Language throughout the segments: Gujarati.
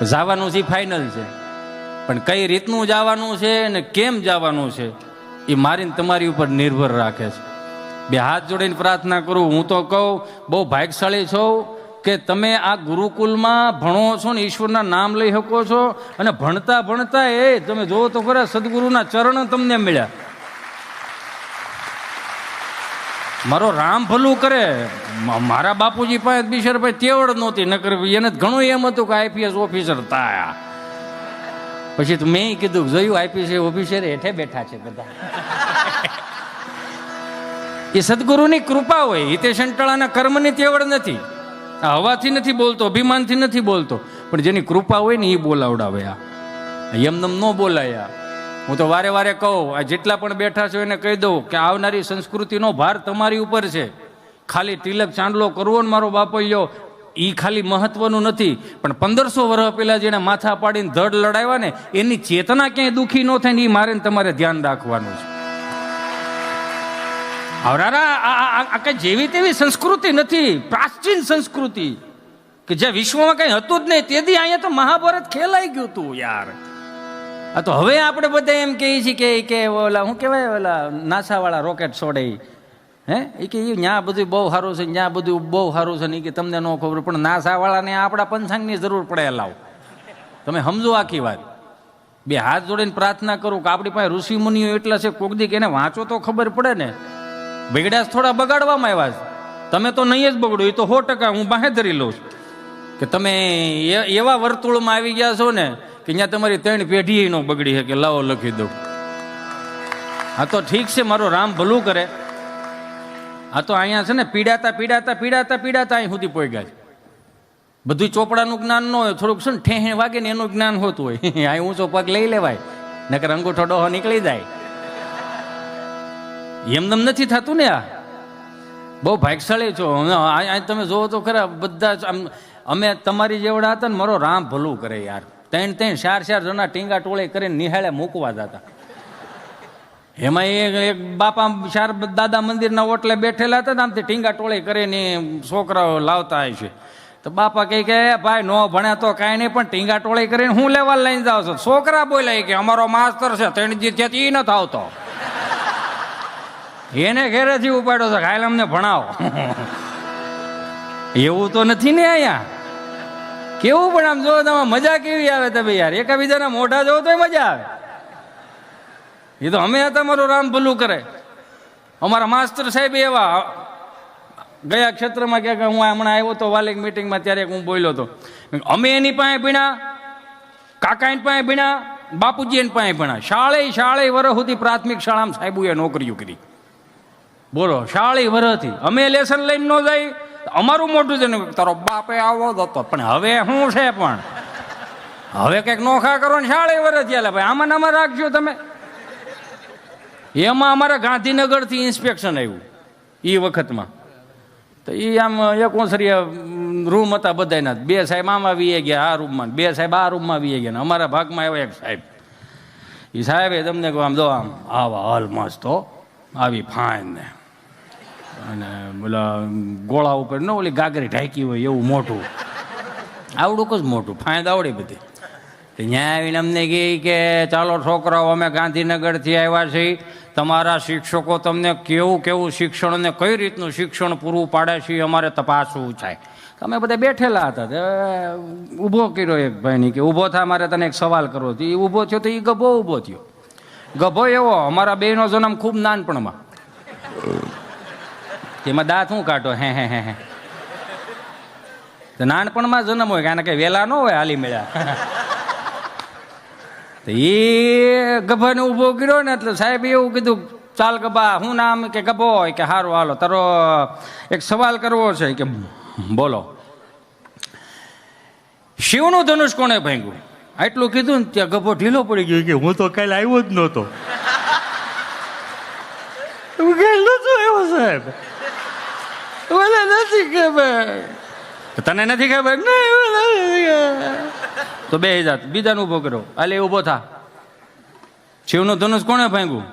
જવાનું છે ફાઇનલ છે, પણ કઈ રીતનું જવાનું છે ને કેમ જવાનું છે એ મારીને તમારી ઉપર નિર્ભર રાખે છે. બે હાથ જોડીને પ્રાર્થના કરું, હું તો કહું બહુ ભાગ્યશાળી છો કે તમે આ ગુરુકુલમાં ભણો છો ને ઈશ્વરના નામ લઈ શકો છો, અને ભણતા ભણતા એ તમે જોવો તો ખરા સદગુરુના ચરણ તમને મળ્યા. મારો રામ ભલું કરે, મારા બાપુજી પાસે બિશરભાઈ તેવડ નહોતી, નકર એને ઘણું એમ હતું કે આઈપીએસ ઓફિસર થાય. પછી તો મેં કીધું જોયું આઈપીએસ ઓફિસર હેઠે બેઠા છે બધા. એ સદગુરુની કૃપા હોય. હિતેશ અંટાળાના કર્મની તેવડ નથી, આ હવાથી નથી બોલતો, અભિમાનથી નથી બોલતો, પણ જેની કૃપા હોય ને એ બોલાવડાવે. આ એમનેમ ન બોલાયા. હું તો વારે વારે કહું, આ જેટલા પણ બેઠા છો એને કહી દઉં કે આવનારી સંસ્કૃતિનો ભાર તમારી ઉપર છે. ખાલી તિલક ચાંદલો કરવો ને મારો બાપૈયો એ ખાલી મહત્વનું નથી, પણ 1500 વર્ષ પહેલા જેને માથા પાડીને ધડ લડાવ્યા ને એની ચેતના ક્યાંય દુઃખી ન થાય ને એ મારે તમારે ધ્યાન રાખવાનું છે. આ કઈ જેવી તેવી સંસ્કૃતિ નથી, પ્રાચીન સંસ્કૃતિ કે જ્યાં વિશ્વમાં કઈ હતું જ નહીં. તેથી અહીંયા તો મહાભારત ખેલાઈ ગયું હતું યાર. આ તો હવે આપણે બધા એમ કહીએ છીએ કે ઓલા શું કહેવાય, ઓલા નાસા વાળા રોકેટ છોડે હે, એ કે ત્યાં બધું બહુ સારું છે, ત્યાં બધું બહુ સારું છે ને કે તમને ન ખબર, પણ નાસા વાળાને આપણા પંચાંગની જરૂર પડે. લાવ તમે સમજો આખી વાત. બે હાથ જોડીને પ્રાર્થના કરું કે આપણી પાસે ઋષિ મુનિઓ એટલા છે, કોક દી કે એને વાંચો તો ખબર પડે ને. બગડ્યા થોડા બગાડવામાં આવ્યા છે, તમે તો નહીં જ બગડો, એ તો 100% હું બાહે ધરી લઉં છું કે તમે એવા વર્તુળમાં આવી ગયા છો ને કે ત્યાં તમારી 3 પેઢી ન બગડી શકે. લાવો લખી દઉં. હા તો ઠીક છે, મારો રામ ભલું કરે. આ તો અહીંયા છે ને પીડાતા પીડાતા પીડાતા પીડાતા અહીં સુધી પહોંચી ગયા. બધું ચોપડાનું જ્ઞાન ન હોય, થોડુંક છે ને ઠેહે વાગે ને એનું જ્ઞાન હોતું હોય. અહીં ઊંચો પગ લઈ લેવાય, નકર અંગૂઠો ડોહો નીકળી જાય. એમનેમ નથી થતું ને. આ બહુ ભાગ્યશાળી છો. તમે જોવો તો ખરા બધા જ અમે તમારી જેવડા હતા ને. મારો રામ ભલું કરે યાર. 3-4 જણા ટીંગા ટોળે કરીને નિહાળે મૂકવા જતા. એમાં એક બાપા 4 દાદા મંદિરના ઓટલે બેઠેલા હતા ને, આમથી ટીંગા ટોળે કરીને છોકરાઓ લાવતા હોય છે. તો બાપા કહે કે ભાઈ નો ભણ્યા તો કાંઈ નહીં, પણ ટીંગા ટોળે કરીને હું લેવા લઈને જાવ છો? છોકરા બોલાય કે અમારો માસ્તર છે 3 દી ત્યાંથી એ નથી આવતો, એને ઘેરેથી ઉપાડ્યો છે, ખાયલ અમને ભણાવો. એવું તો નથી ને અહીંયા. કેવું પણ આમ જો તમે મજા કેવી આવે તમે યાર, એકાબીજાના મોઢા જોવો તો મજા આવે. એ તો અમે હતા, મારું રામ ભલું કરે. અમારા માસ્ટર સાહેબ એવા ગયા ક્ષેત્રમાં કે હું હમણાં આવ્યો તો વાલિક મિટિંગમાં, ત્યારે હું બોલ્યો હતો. અમે એની પાસે ભીણા, કાકા એની પાસે ભીણા, બાપુજી એની પાસે ભીણા. શાળે વર્ષ સુધી પ્રાથમિક શાળામાં સાહેબોએ નોકરીઓ કરી. બોલો, શાળે વર્ષથી અમે લેસન લઈને ન જાય. અમારું મોટું છે ને તારો બાપે આવો હતો, પણ હવે શું છે, પણ હવે કંઈક નોખા કરો ને શાળે વર્ષ ચાલે. ભાઈ આમાં નામાં રાખજો તમે. એમાં અમારા ગાંધીનગરથી ઇન્સ્પેક્શન આવ્યું એ વખતમાં. તો એ આમ એકોસરી રૂમ હતા બધાના. 2 સાહેબ આમ આવી ગયા આ રૂમમાં, 2 સાહેબ આ રૂમમાં આવી ગયા. અમારા ભાગમાં આવ્યો એક સાહેબ. એ સાહેબે તમને કહો આમ જો આમ આવા હાલ મસ્ત હો, આવી ફાઈન ને, અને બોલા ગોળા ઉપર ન ઓલી ગાગરી ઢાંકી હોય એવું મોટું, આવડું જ મોટું ફાઈન આવડી બધી. ત્યાં આવીને અમને કહે કે ચાલો છોકરાઓ, અમે ગાંધીનગરથી આવ્યા છીએ, તમારા શિક્ષકો તમને કેવું શિક્ષણ અને કઈ રીતનું શિક્ષણ પૂરું પાડે છે અમારે તપાસવું છે. અમે બધા બેઠેલા હતા. ઊભો કર્યો એક ભાઈની કે ઊભો થા, મારે તને એક સવાલ કરવો. એ ઊભો થયો તો એ ગભો ઊભો થયો. ગભો એવો, અમારા બેનો જન્મ ખૂબ નાનપણમાં. એમાં દાંત શું કાઢો હે. નાનપણમાં જન્મ હોય, કારણ કે વેલા ન હોય હાલી મળ્યા. તો એ ગભાને ઊભો કર્યો ને એટલે સાહેબ એવું કીધું, ચાલ ગભા, શું નામ? કે ગભો હોય. કે સારું હાલો, તારો એક સવાલ કરવો છે. કે બોલો. શિવનું ધનુષ કોણે ભાંગ્યું? આટલું કીધું ને ત્યાં ગભો ઢીલો પડી ગયો કે હું તો કાલે આવ્યો જ નહોતો. સાહેબ નથી ખબર. તને નથી ખબર? તો બે જાત બીજાને ઉભો કર્યો. આલે ઉભો થા. શિવનું ધનુષ કોણે ભાંગ્યું?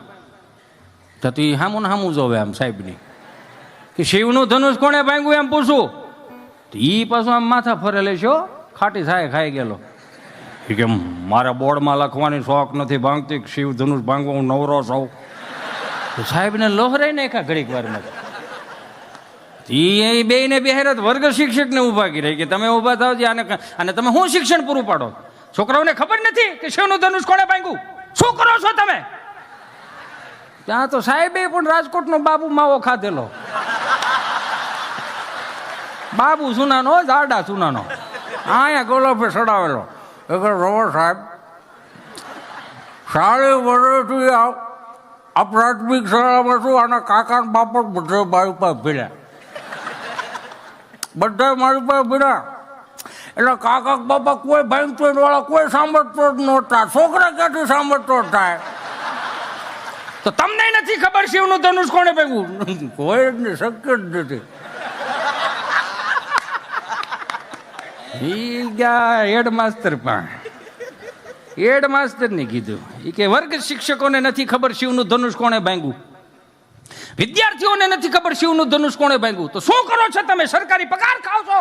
તો તું હામું ને હામું જોવે આમ સાહેબની કે શિવનું ધનુષ કોણે ભાંગ્યું એમ પૂછું. તો એ પાછું આમ માથા ફરેલે છો, ખાટી થાય ખાઈ ગયેલો. કે મારા બોર્ડમાં લખવાની શોખ નથી ભાંગતી, શિવ ધનુષ ભાંગવા હું નવરો છું. સાહેબને લોહરાઈ નાખ્યા ઘડીક વારમાં. એ બે ને બેહેરત વર્ગ શિક્ષકને ઊભા કરી કે તમે ઊભા થાવ અને તમે શું શિક્ષણ પૂરું પાડો? છોકરાઓને ખબર નથી કે શિવનું ધનુષ કોણે ભાંગ્યું? શું કરો છો તમે? ત્યાં તો સાહેબે પણ રાજકોટનો બાબુ માવો ખાધેલો. બાબુ સુનાનો, જાડા સુનાનો, અહીંયા ગોલાફે સડાવેલો. રવો સાહેબ, સારી વર્ષથી આ પ્રાથમિક શાળામાં છું, આના કાકા બાપા બધા મારી પાસે ભીડ્યા, બધા મારી પાસે ભીડ્યા. એટલે કાકા બાપા કોઈ ભાઈ વાળા કોઈ સાંભળતો જ નહોતા. છોકરા ક્યાંથી સાંભળતો થાય? તો તમને નથી ખબર શિવનું ધનુષ કોણે ભાંગ્યું? કોઈ જ શક્ય જ નથી. હેડમાસ્ટર પણ હેડમાસ્ટરને કીધું કે વર્ગ શિક્ષકોને નથી ખબર શિવનું ધનુષ કોણે ભાંગ્યું, વિદ્યાર્થીઓને નથી ખબર શિવનું ધનુષ કોણે ભાંગ્યું, તો શું કરો છો તમે? સરકારી પગાર ખાવ છો?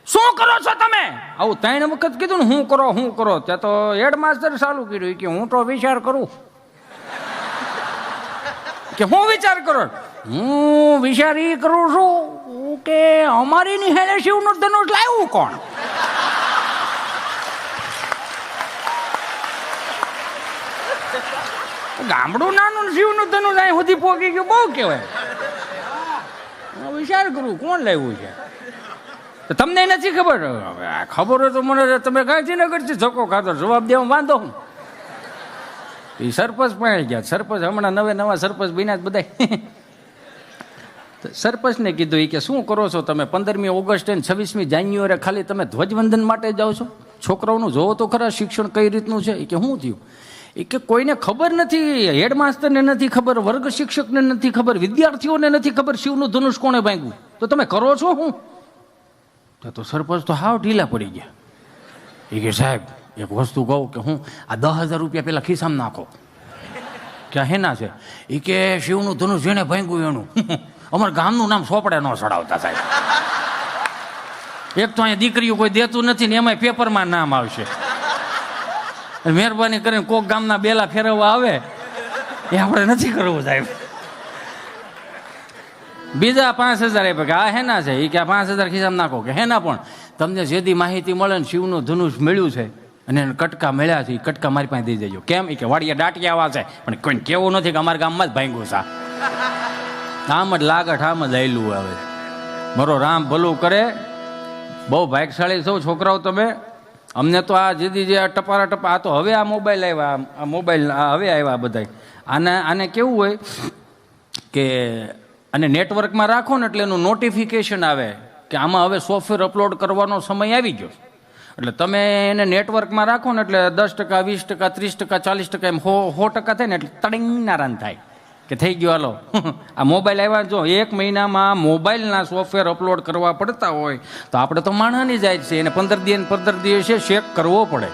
શું કરો છો તમે? આવું 3 વખત કીધું ને, હું કરો. ત્યાં તો હેડમાસ્ટર ચાલુ કર્યું કે હું તો વિચાર કરું. કે હું વિચાર કરો? હું વિચાર એ કરું છું કે અમારી નિહાળે શિવનું ધનુષ લાવ્યું કોણ? ગામડું નાનું, શિવનું ધનુષ અહીં સુધી પોકી ગયું, બહુ કહેવાય. વિચાર કરું કોણ લાવ્યું છે. તો તમને નથી ખબર? ખબર હોય તો મને તમે ગાંધીનગરથી ધક્કો ખાધો, જવાબ દેવા વાંધો હું. એ સરપંચ પણ ગયા. સરપંચ હમણાં નવા સરપંચ બન્યા બધા. સરપંચને કીધું કે શું કરો છો તમે? 15મી ઓગસ્ટ અને 26મી જાન્યુઆરી ખાલી તમે ધ્વજવંદન માટે જાઓ છો? છોકરાઓનું જોવો તો ખરા શિક્ષણ કઈ રીતનું છે. એ કે શું થયું? એ કે કોઈને ખબર નથી, હેડમાસ્ટરને નથી ખબર, વર્ગ શિક્ષકને નથી ખબર, વિદ્યાર્થીઓને નથી ખબર શિવનું ધનુષ કોણે ભાંગ્યું. તો તમે કરો છો શું? તો સરપંચ તો હાવ ઢીલા પડી ગયા. એ કે સાહેબ એક વસ્તુ કહું કે હું આ 10,000 રૂપિયા પેલા ખિસ્સામાં નાખો. ક્યાં હેના છે? એ કે શિવનું ધનુષ જેને ભાંગ્યું એનું. અમારા ગામનું નામ સોપડે ન ચડાવતા સાહેબ. એક તો અહીંયા દીકરીઓ કોઈ દેતું નથી ને એમાંય પેપરમાં નામ આવશે. મહેરબાની કરીને કોક ગામના બેલા ફેરવવા આવે એ આપણે નથી કરવું સાહેબ. બીજા 5,000 આપ્યા કે આ હેના છે? એ કે આ 5,000 ખિસ્સામાં નાખો. કે હેના? પણ તમને જેથી માહિતી મળે ને શિવનું ધનુષ મળ્યું છે અને એને કટકા મળ્યા છે, એ કટકા મારી પાસે દઈ દેજો. કેમ? એ કે વાડિયા દાટિયા આવા છે પણ કોઈને કેવું નથી કે અમારા ગામમાં જ ભાંગ્યું છે. આમ જ લાગઠ, આમ જ આયલું આવે. મારો રામ ભલું કરે. બહુ ભાગશાળી છો છોકરાઓ તમે. અમને તો આ જીદી જે ટપારા ટપા, આ તો હવે આ મોબાઈલ આવ્યા, આ મોબાઈલ હવે આવ્યા બધા. આને કેવું હોય કે અને નેટવર્કમાં રાખો ને એટલે એનું નોટિફિકેશન આવે કે આમાં હવે સોફ્ટવેર અપલોડ કરવાનો સમય આવી ગયો. એટલે તમે એને નેટવર્કમાં રાખો ને એટલે 10%, 20%, 30%, 40% એમ 100% થાય ને એટલે તડિંગ નારાયણ થાય કે થઈ ગયો. હાલો આ મોબાઈલ આવ્યા. જો 1 મહિનામાં મોબાઈલના સોફ્ટવેર અપલોડ કરવા પડતા હોય તો આપણે તો માણસની જાય છે, એને 15 દિવસે ચેક કરવો પડે.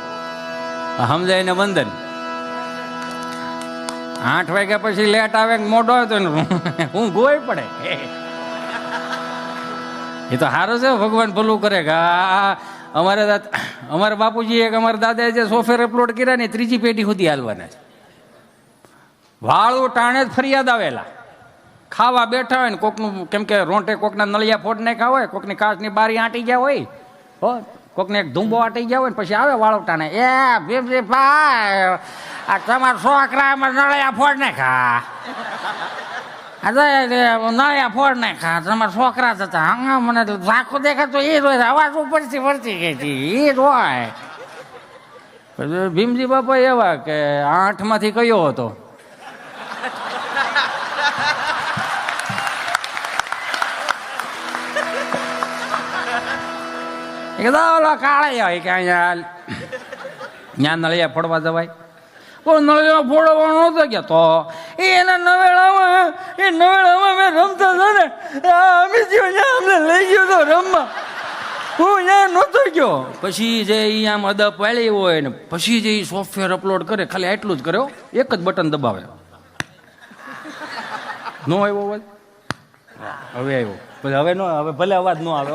સમજાય ને? વંદન 8 વાગ્યા પછી લેટ આવે મોડો આવે તો હું ગોય પડે. એ તો સારું છે, ભગવાન ભલું કરે. કે અમારા બાપુજી એક અમારા દાદાએ જે સોફ્ટવેર અપલોડ કર્યા ને 3જી પેઢી સુધી હાલવાના છે. વાળું ટાણે જ ફરિયાદ આવેલા. ખાવા બેઠા હોય ને કોકનું, કેમ કે રોંટે કોકના નળિયા ફોડ નાખ્યા હોય, કોકની કાચની બારી આંટી ગયા હોય, કોકને એક ધૂંબો આંટી ગયા હોય ને પછી આવે વાળું ટાણે, એ ભીમજી ભાઈ આ તમારા છોકરા નળિયા ફોડ નાખ્યા, નળિયા ફોડ નાખ્યા, તમારા છોકરા હતા. હા મને ઝાંખું દેખાતો એ રોય, અવાજ ઉપરથી વળતી ગઈ હતી એ રોય. ભીમજી બાપા એવા કે 8માંથી કયો હતો? કાળે કે અહીંયા ત્યાં નળિયા ફોડવા જવાય. કોઈ નળિયા ફોડવાનો નતો ગયા તો એના નવેડામાં મેં રમતા હતા ને, અમે અમને લઈ ગયો તો રમવા, હું ત્યાં નહોતો ગયો. પછી જે એ આમ અદપ વાળી હોય ને પછી જે સોફ્ટવેર અપલોડ કરે ખાલી એટલું જ કર્યો, એક જ બટન દબાવે. નો આવ્યો અવાજ? હવે આવ્યો. પછી હવે નો, હવે ભલે અવાજ નો આવે.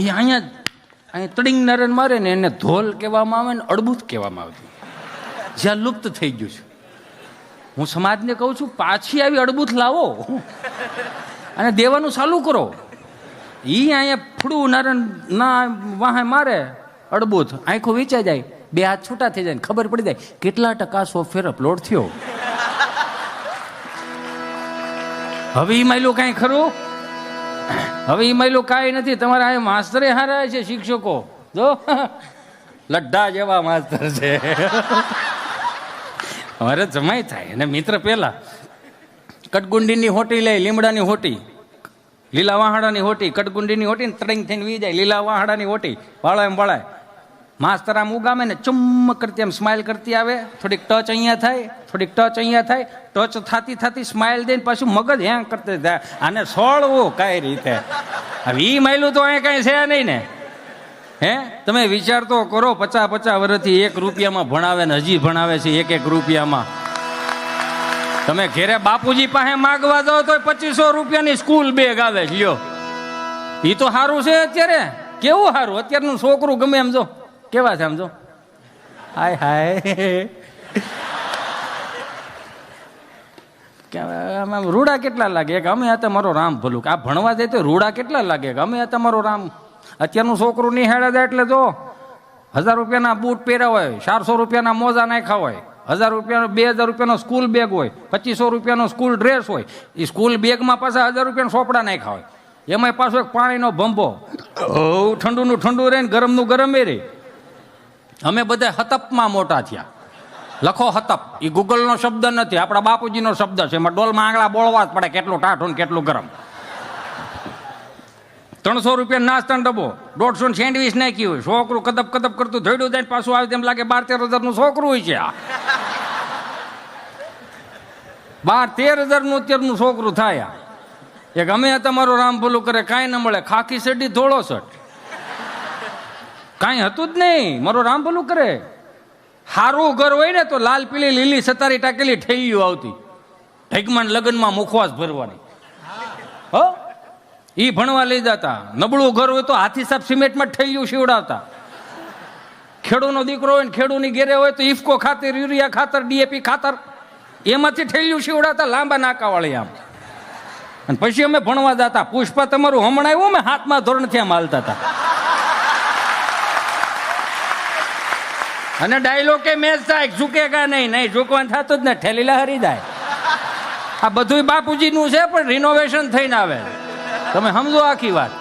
એ અહીંયા તડિંગ નરન મારે ને એને ધોલ કહેવામાં આવે ને અડબૂત કહેવામાં આવતું, જ્યાં લુપ્ત થઈ ગયું છે. હું સમાજને કહું છું, પાછી આવી અડબૂત લાવો અને દેવાનું ચાલુ કરો. એ અહીંયા ફૂડું નારણ ના વાહે મારે અડબૂત, આંખો વીંચાઈ જાય, બે હાથ છૂટા થઈ જાય, ખબર પડી જાય કેટલા ટકા સોફ્ટવેર અપલોડ થયો. હવે એ માયલું કાંઈ ખરું? હવે એ માયલું કાંઈ નથી. તમારા આ માસ્તરે હારા છે, શિક્ષકો જો લડ્ડા જેવા માસ્તર છે. અમારે જમાઈ થાય અને મિત્ર પેલા કટગુંડીની હોટી લે, લીમડાની હોટી, લીલા વાહાડાની હોટી, કટગુંડીની હોટી ને તડંગ થઈને વી જાય. લીલા વાહાડાની હોટી વાળો એમ વળાય. માસ્તર આમ ઉગામે ને ચુમ્મ કરતી એમ સ્માઇલ કરતી આવે, થોડીક ટચ અહીંયા થાય, થોડીક ટચ અહીંયા થાય, ટચ થતી થતી સ્માઇલ દઈને પાછું મગજ હેંગ કરતી જાય. આને સોળવું કઈ રીતે? હવે ઈ માયલું તો અહીંયા કઈ છે નહીં ને. હે તમે વિચાર તો કરો, 50 વર્ષથી 1 રૂપિયામાં ભણાવે ને હજી ભણાવે છે 1 રૂપિયામાં. તમે ઘેરે બાપુજી પાસે માગવા જાઓ તો 2500 રૂપિયાની સ્કૂલ બેગ આવે છે. લ્યો, એ તો સારું છે અત્યારે. કેવું સારું અત્યારનું છોકરું ગમે એમ જો કેવા છે, આમ જો હાય હાય. આમ રૂડા કેટલા લાગે કે અમે આ તમારો રામ ભલું. આ ભણવા જાય તો રૂડા કેટલા લાગે કે અમે આ તમારો રામ. અત્યારનું છોકરું નિહાળે જાય એટલે જો 1000 રૂપિયાના બૂટ પહેર્યા હોય, 400 રૂપિયાના મોજા નાખ્યા હોય, 1000 રૂપિયાનો 2000 રૂપિયાનો સ્કૂલ બેગ હોય, 2500 રૂપિયાનો સ્કૂલ ડ્રેસ હોય. એ સ્કૂલ બેગમાં પાછા 1000 રૂપિયાના સોપડા નાખ્યા હોય. એમાં પાછો એક પાણીનો ભંભો, ઠંડુનું ઠંડુ રહે ને ગરમનું ગરમ એ રહે. અમે બધા હતપમાં મોટા થયા. લખો હતપ, એ ગૂગલનો શબ્દ નથી, આપણા બાપુજીનો શબ્દ છે. એમાં ડોલમાં આંગળા બોળવા જ પડે, કેટલું ટાઢું ને કેટલું ગરમ. 300 રૂપિયા નાસ્તાનો ડબ્બો, 150 સેન્ડવીચ નાખી હોય. છોકરું કદપ કદપ કરતું ધોડ્યું જાય, પાછું આવે તેમ લાગે 12-13 હજારનું છોકરું હોય છે. આ 12-13 હજારનું અત્યારનું છોકરું થાય. એક અમે તમારું રામ ભલું કરે, કાંઈ ન મળે, ખાખી સડી ધોળો શર્ટ, કાંઈ હતું જ નહીં. મારો રામ ભલું કરે. હારું ઘર હોય ને તો લાલ પીળી લીલી સતારી ટાકેલી ઠેલીઓ આવતી, ઢેકમાન લગ્નમાં મુખવાસ ભરવાની. હો, ઈ ભણવા લઈ જતા. નબળું ઘર હોય તો હાથી સાહેબ સિમેન્ટમાં ઠેલીઓ સીવડાવતા. ખેડૂનો દીકરો હોય ને ખેડૂની ઘેરે હોય તો ઇફકો ખાતર, યુરિયા ખાતર, ડીએપી ખાતર, એમાંથી ઠેલીઓ સીવડાવતા, લાંબા નાકાવાળી આમ. અને પછી અમે ભણવા જતા. પુષ્પા તમારું હમણાં આવ્યું, મેં 7મા ધોરણથી આમ હાલતા હતા. અને ડાયલોગ કે મેચ થાય, ઝૂકેગા નહીં. નહીં ઝૂકવાનું થતું જ ને, ઠેલીલા હરી જાય. આ બધું બાપુજીનું છે, પણ રિનોવેશન થઈને આવે. તમે સમજો આખી વાત.